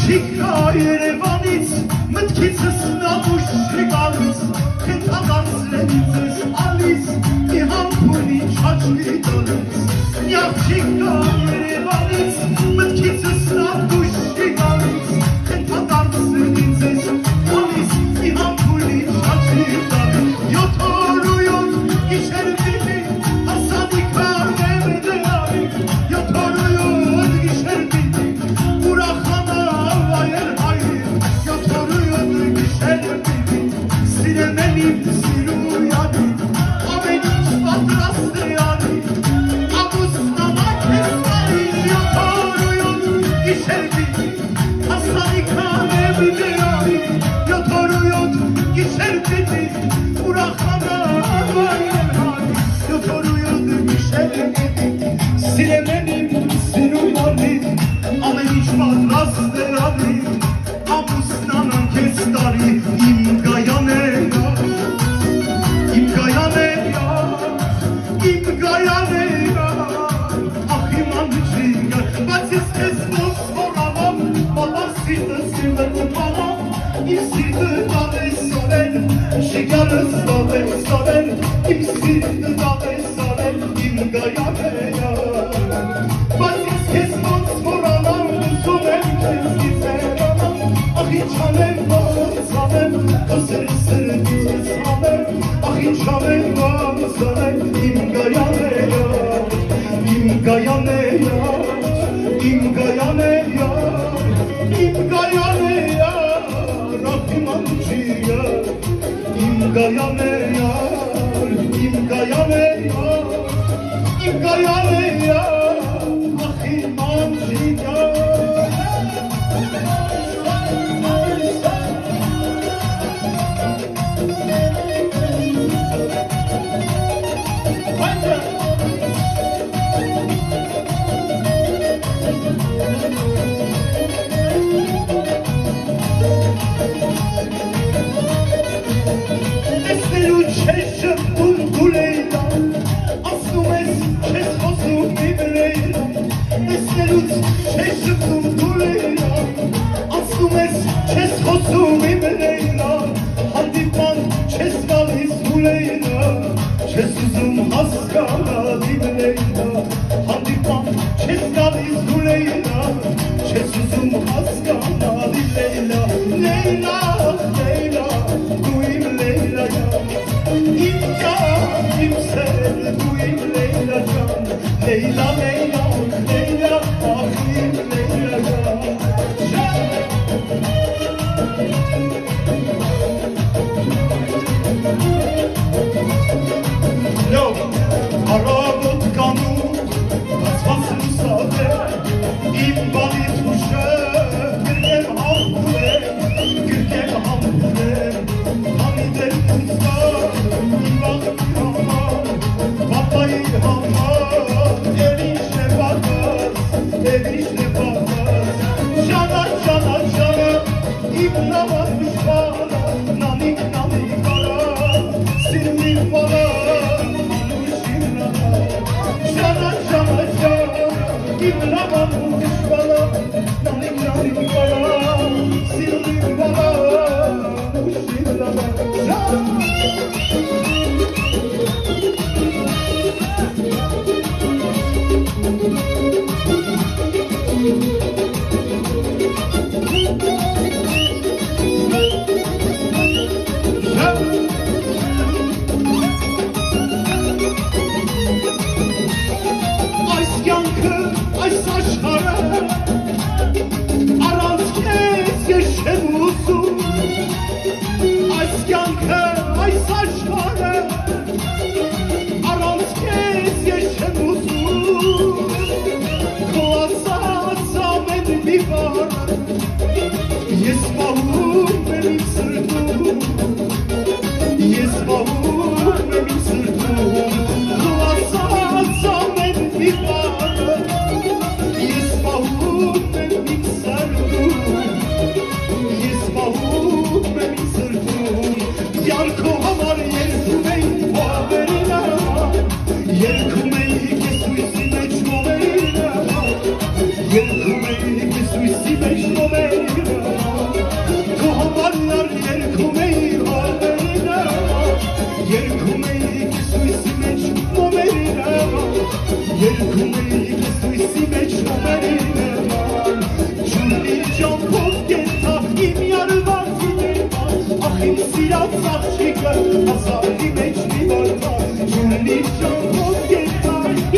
Չիկա Երևանից մտքիցս նամուշ գալիս Քնթադարձրեց ես ալիս մի համբունի չաչլի տալիս Չիկա Երևանից մտքիցս նամուշ գալիս Քնթադարձրեց ես ալիս մի համբունի չաչլի տալիս Յոթ օր ու յոթ գիշեր պիտի հասանիքա նեմդեալի Յոթ օր ու յոթ գիշեր պիտի ուրախանա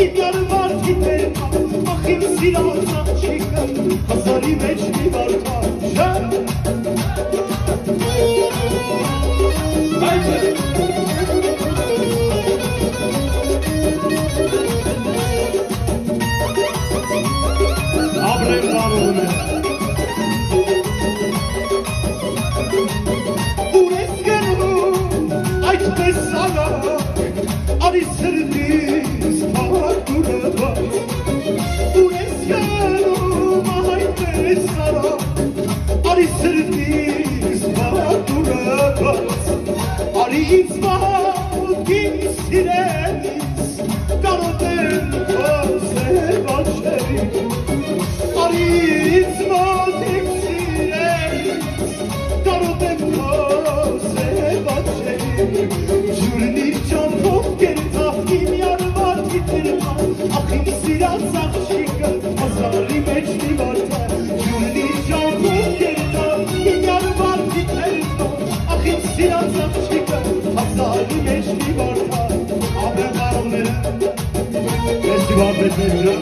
Իմ յարվարդի տերմա Ախ իմ սիրած աղջիկը Հազարի մեջ մի վարկա Ապրեմ բարում է Ուր ես գնում այդպես սաղակ Արի սրդիս փակուրը բաց Ուր ես գնում այդպես սաղակ Արի սրդիս փակուրը բաց Արի ինձ մահակ իմ սիրելիս Կարոտեմ խոսել բաչերի Արի ինձ մոտիկ սիրելիս Կարոտեմ խոսել բաչերի Ջուրնի ճամփով կերտավ իմ յարվարդի տերմա Ախ իմ սիրած աղջիկը հազարի մեջ մի վարդա Ջուրնի ճամփով կերտավ իմ յարվարդի տերմա Ախ իմ սիրած աղջիկը հազարի մեջ մի վարդա Ապրեմ բարողները Մերսի վարդետները